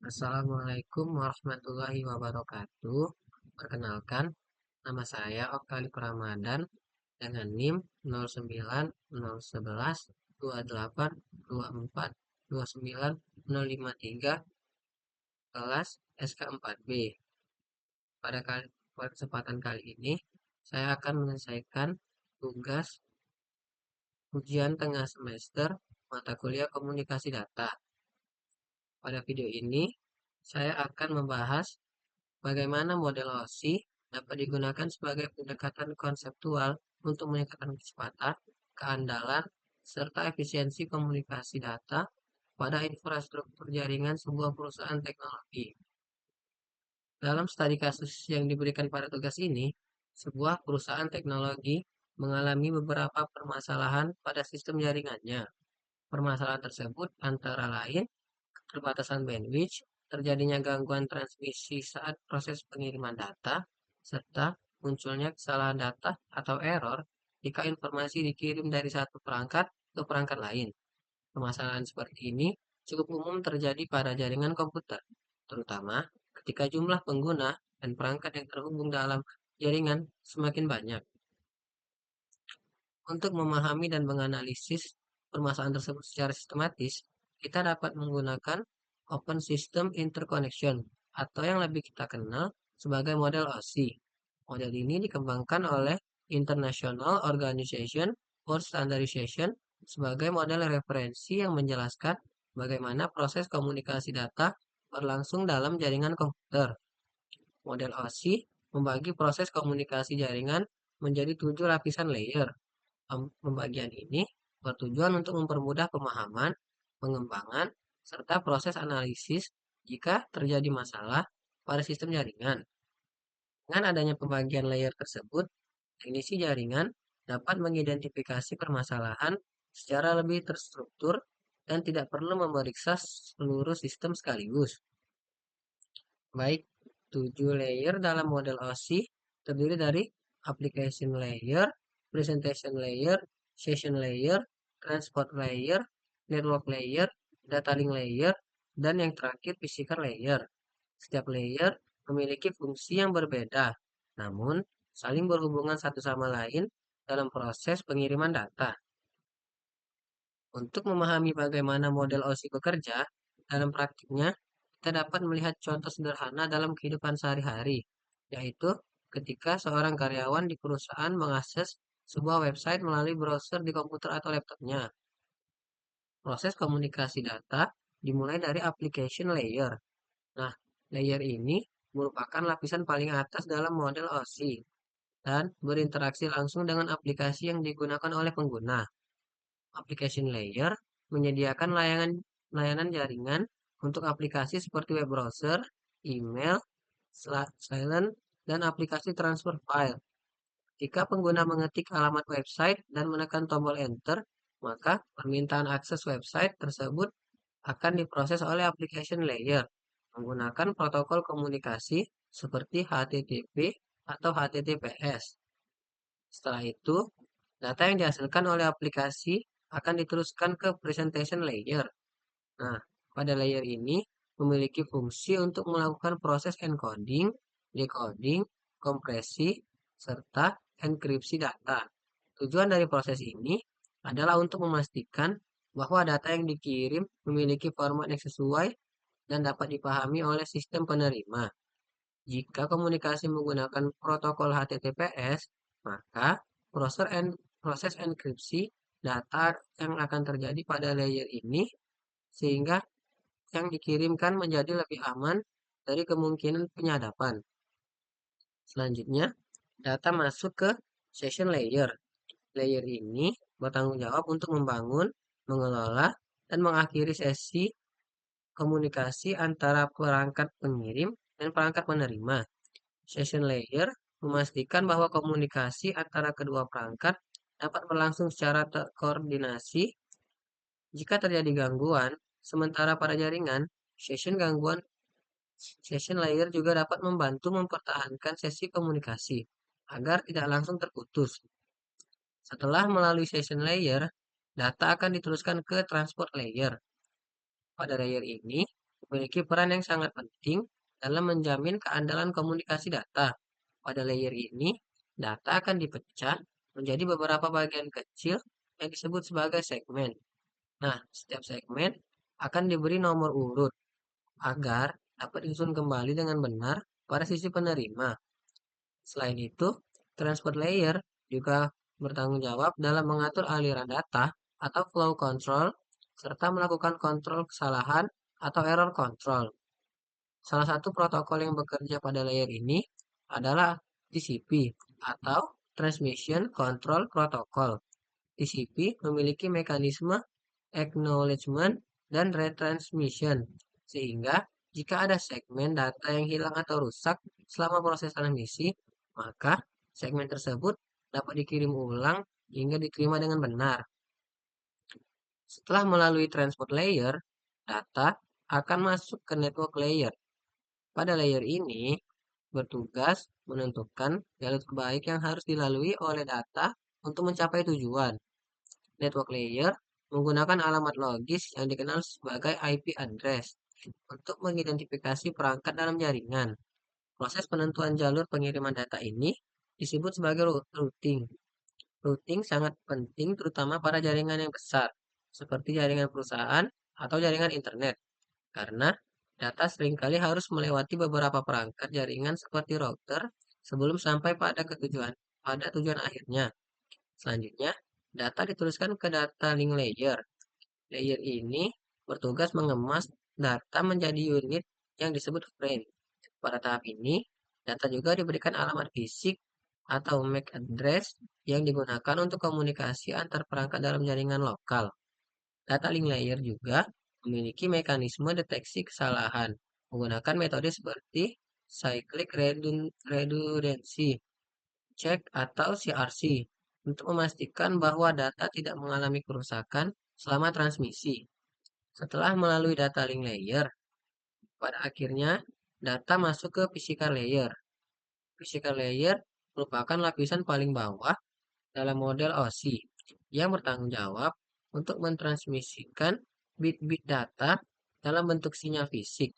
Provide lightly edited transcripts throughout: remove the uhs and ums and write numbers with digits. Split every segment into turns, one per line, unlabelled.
Assalamualaikum warahmatullahi wabarakatuh. Perkenalkan, nama saya Okalip Ramadan dengan NIM 09 11 28 24 29 kelas SK4B. Pada kesempatan kali ini, saya akan menyelesaikan tugas ujian tengah semester mata kuliah komunikasi data. Pada video ini, saya akan membahas bagaimana model OSI dapat digunakan sebagai pendekatan konseptual untuk meningkatkan kecepatan, keandalan, serta efisiensi komunikasi data pada infrastruktur jaringan sebuah perusahaan teknologi. Dalam studi kasus yang diberikan pada tugas ini, sebuah perusahaan teknologi mengalami beberapa permasalahan pada sistem jaringannya. Permasalahan tersebut antara lain keterbatasan bandwidth, terjadinya gangguan transmisi saat proses pengiriman data, serta munculnya kesalahan data atau error jika informasi dikirim dari satu perangkat ke perangkat lain. Permasalahan seperti ini cukup umum terjadi pada jaringan komputer, terutama ketika jumlah pengguna dan perangkat yang terhubung dalam jaringan semakin banyak. Untuk memahami dan menganalisis permasalahan tersebut secara sistematis, kita dapat menggunakan Open System Interconnection atau yang lebih kita kenal sebagai model OSI. Model ini dikembangkan oleh International Organization for Standardization sebagai model referensi yang menjelaskan bagaimana proses komunikasi data berlangsung dalam jaringan komputer. Model OSI membagi proses komunikasi jaringan menjadi 7 lapisan layer. Pembagian ini bertujuan untuk mempermudah pemahaman, pengembangan, serta proses analisis jika terjadi masalah pada sistem jaringan. Dengan adanya pembagian layer tersebut, teknisi jaringan dapat mengidentifikasi permasalahan secara lebih terstruktur dan tidak perlu memeriksa seluruh sistem sekaligus. Baik, 7 layer dalam model OSI terdiri dari application layer, presentation layer, session layer, transport layer, network layer, data link layer, dan yang terakhir physical layer. Setiap layer memiliki fungsi yang berbeda, namun saling berhubungan satu sama lain dalam proses pengiriman data. Untuk memahami bagaimana model OSI bekerja, dalam praktiknya kita dapat melihat contoh sederhana dalam kehidupan sehari-hari, yaitu ketika seorang karyawan di perusahaan mengakses sebuah website melalui browser di komputer atau laptopnya. Proses komunikasi data dimulai dari application layer. Nah, layer ini merupakan lapisan paling atas dalam model OSI dan berinteraksi langsung dengan aplikasi yang digunakan oleh pengguna. Application layer menyediakan layanan jaringan untuk aplikasi seperti web browser, email, silent, dan aplikasi transfer file. Jika pengguna mengetik alamat website dan menekan tombol enter, maka permintaan akses website tersebut akan diproses oleh application layer menggunakan protokol komunikasi seperti HTTP atau HTTPS. Setelah itu, data yang dihasilkan oleh aplikasi akan diteruskan ke presentation layer. Nah, pada layer ini memiliki fungsi untuk melakukan proses encoding, decoding, kompresi, serta enkripsi data. Tujuan dari proses ini adalah untuk memastikan bahwa data yang dikirim memiliki format yang sesuai dan dapat dipahami oleh sistem penerima. Jika komunikasi menggunakan protokol HTTPS, maka proses enkripsi data yang akan terjadi pada layer ini sehingga yang dikirimkan menjadi lebih aman dari kemungkinan penyadapan. Selanjutnya, data masuk ke session layer. Layer ini bertanggung jawab untuk membangun, mengelola, dan mengakhiri sesi komunikasi antara perangkat pengirim dan perangkat penerima. Session layer memastikan bahwa komunikasi antara kedua perangkat dapat berlangsung secara terkoordinasi. Jika terjadi gangguan, sementara pada jaringan, session layer juga dapat membantu mempertahankan sesi komunikasi agar tidak langsung terputus. Setelah melalui session layer, data akan diteruskan ke transport layer. Pada layer ini, memiliki peran yang sangat penting dalam menjamin keandalan komunikasi data. Pada layer ini, data akan dipecah menjadi beberapa bagian kecil yang disebut sebagai segmen. Nah, setiap segmen akan diberi nomor urut agar dapat disusun kembali dengan benar pada sisi penerima. Selain itu, transport layer juga bertanggung jawab dalam mengatur aliran data atau flow control, serta melakukan kontrol kesalahan atau error control. Salah satu protokol yang bekerja pada layer ini adalah TCP atau Transmission Control Protocol. TCP memiliki mekanisme acknowledgement dan retransmission, sehingga jika ada segmen data yang hilang atau rusak selama proses transmisi, maka segmen tersebut dapat dikirim ulang hingga diterima dengan benar. Setelah melalui transport layer, data akan masuk ke network layer. Pada layer ini, bertugas menentukan jalur terbaik yang harus dilalui oleh data untuk mencapai tujuan. Network layer menggunakan alamat logis yang dikenal sebagai IP address untuk mengidentifikasi perangkat dalam jaringan. Proses penentuan jalur pengiriman data ini disebut sebagai routing. Routing sangat penting terutama pada jaringan yang besar, seperti jaringan perusahaan atau jaringan internet, karena data seringkali harus melewati beberapa perangkat jaringan seperti router sebelum sampai pada tujuan akhirnya. Selanjutnya, data dituliskan ke data link layer. Layer ini bertugas mengemas data menjadi unit yang disebut frame. Pada tahap ini, data juga diberikan alamat fisik atau MAC address yang digunakan untuk komunikasi antar perangkat dalam jaringan lokal. Data link layer juga memiliki mekanisme deteksi kesalahan menggunakan metode seperti cyclic redundancy check atau CRC untuk memastikan bahwa data tidak mengalami kerusakan selama transmisi. Setelah melalui data link layer, pada akhirnya data masuk ke physical layer. Physical layer merupakan lapisan paling bawah dalam model OSI yang bertanggung jawab untuk mentransmisikan bit-bit data dalam bentuk sinyal fisik.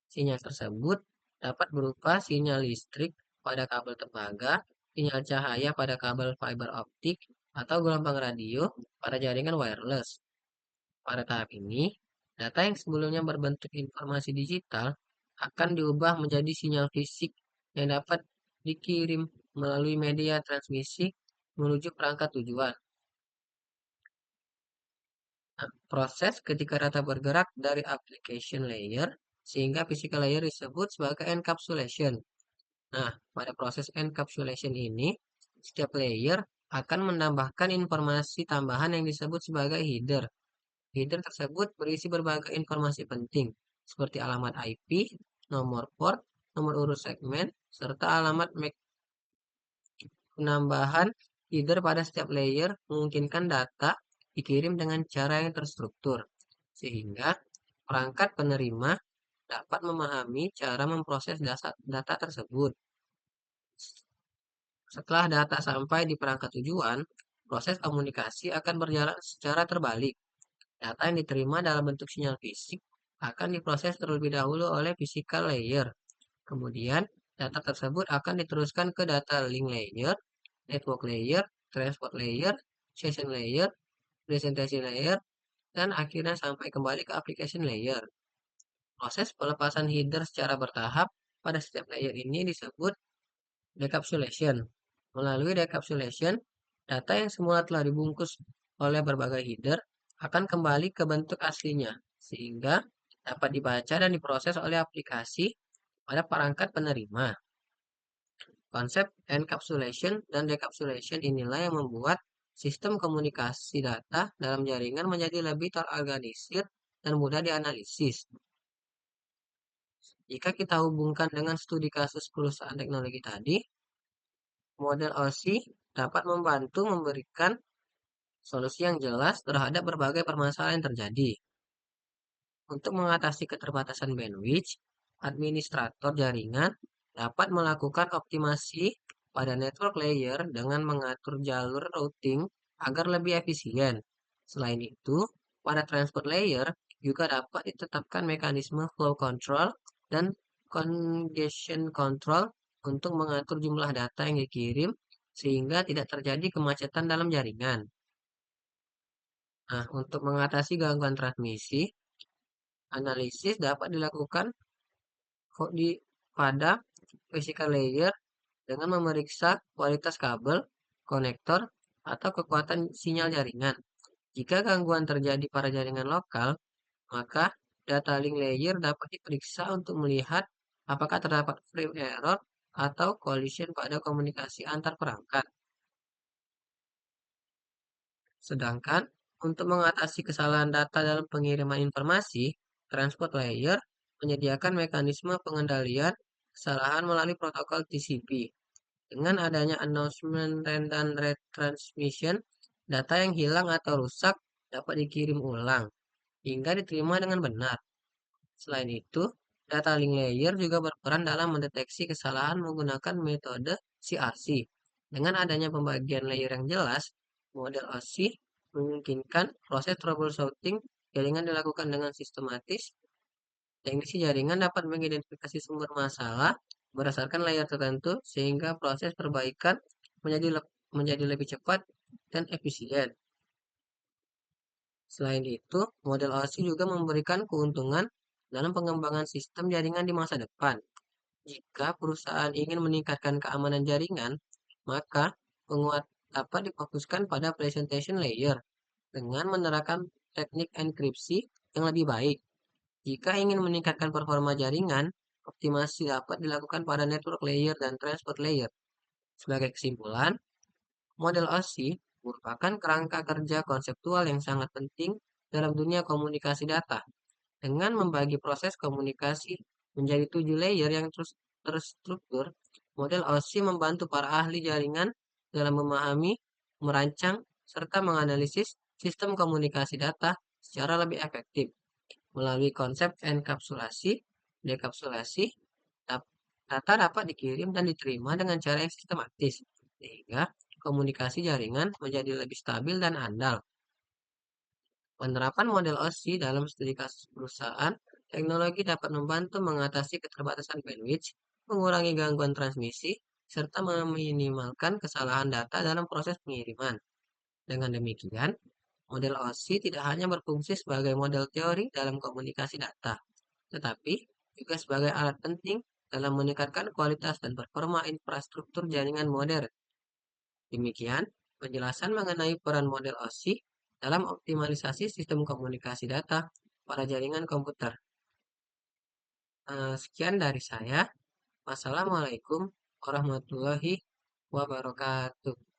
Sinyal tersebut dapat berupa sinyal listrik pada kabel tembaga, sinyal cahaya pada kabel fiber optik, atau gelombang radio pada jaringan wireless. Pada tahap ini, data yang sebelumnya berbentuk informasi digital akan diubah menjadi sinyal fisik yang dapat dikirim melalui media transmisi menuju perangkat tujuan. Nah, proses ketika data bergerak dari application layer sehingga physical layer disebut sebagai encapsulation. Nah, pada proses encapsulation ini, setiap layer akan menambahkan informasi tambahan yang disebut sebagai header. Header tersebut berisi berbagai informasi penting, seperti alamat IP, nomor port, nomor urut segmen, serta alamat MAC. Penambahan header pada setiap layer memungkinkan data dikirim dengan cara yang terstruktur, sehingga perangkat penerima dapat memahami cara memproses data tersebut. Setelah data sampai di perangkat tujuan, proses komunikasi akan berjalan secara terbalik. Data yang diterima dalam bentuk sinyal fisik akan diproses terlebih dahulu oleh physical layer. Kemudian, data tersebut akan diteruskan ke data link layer, network layer, transport layer, session layer, presentation layer, dan akhirnya sampai kembali ke application layer. Proses pelepasan header secara bertahap pada setiap layer ini disebut decapsulation. Melalui decapsulation, data yang semula telah dibungkus oleh berbagai header akan kembali ke bentuk aslinya, sehingga dapat dibaca dan diproses oleh aplikasi pada perangkat penerima. Konsep encapsulation dan decapsulation inilah yang membuat sistem komunikasi data dalam jaringan menjadi lebih terorganisir dan mudah dianalisis. Jika kita hubungkan dengan studi kasus perusahaan teknologi tadi, model OSI dapat membantu memberikan solusi yang jelas terhadap berbagai permasalahan yang terjadi. Untuk mengatasi keterbatasan bandwidth, administrator jaringan dapat melakukan optimasi pada network layer dengan mengatur jalur routing agar lebih efisien. Selain itu, pada transport layer, Juga dapat ditetapkan mekanisme flow control dan congestion control untuk mengatur jumlah data yang dikirim sehingga tidak terjadi kemacetan dalam jaringan. Nah, untuk mengatasi gangguan transmisi, analisis dapat dilakukan di pada physical layer dengan memeriksa kualitas kabel, konektor, atau kekuatan sinyal jaringan. Jika gangguan terjadi pada jaringan lokal, maka data link layer dapat diperiksa untuk melihat apakah terdapat frame error atau collision pada komunikasi antar perangkat. Sedangkan untuk mengatasi kesalahan data dalam pengiriman informasi, transport layer menyediakan mekanisme pengendalian kesalahan melalui protokol TCP. Dengan adanya announcement dan retransmission, data yang hilang atau rusak dapat dikirim ulang hingga diterima dengan benar. Selain itu, data link layer juga berperan dalam mendeteksi kesalahan menggunakan metode CRC. Dengan adanya pembagian layer yang jelas, model OSI memungkinkan proses troubleshooting jaringan dilakukan dengan sistematis. Teknisi jaringan dapat mengidentifikasi sumber masalah berdasarkan layer tertentu sehingga proses perbaikan menjadi lebih cepat dan efisien. Selain itu, model OSI juga memberikan keuntungan dalam pengembangan sistem jaringan di masa depan. Jika perusahaan ingin meningkatkan keamanan jaringan, maka penguat dapat difokuskan pada presentation layer dengan menerapkan teknik enkripsi yang lebih baik. Jika ingin meningkatkan performa jaringan, optimasi dapat dilakukan pada network layer dan transport layer. Sebagai kesimpulan, model OSI merupakan kerangka kerja konseptual yang sangat penting dalam dunia komunikasi data. Dengan membagi proses komunikasi menjadi 7 layer yang terstruktur, model OSI membantu para ahli jaringan dalam memahami, merancang, serta menganalisis sistem komunikasi data secara lebih efektif. Melalui konsep enkapsulasi, dekapsulasi, data dapat dikirim dan diterima dengan cara yang sistematis, sehingga komunikasi jaringan menjadi lebih stabil dan andal. Penerapan model OSI dalam studi kasus perusahaan, teknologi dapat membantu mengatasi keterbatasan bandwidth, mengurangi gangguan transmisi, serta meminimalkan kesalahan data dalam proses pengiriman. Dengan demikian, model OSI tidak hanya berfungsi sebagai model teori dalam komunikasi data, tetapi juga sebagai alat penting dalam meningkatkan kualitas dan performa infrastruktur jaringan modern. Demikian penjelasan mengenai peran model OSI dalam optimalisasi sistem komunikasi data pada jaringan komputer. Sekian dari saya. Wassalamualaikum warahmatullahi wabarakatuh.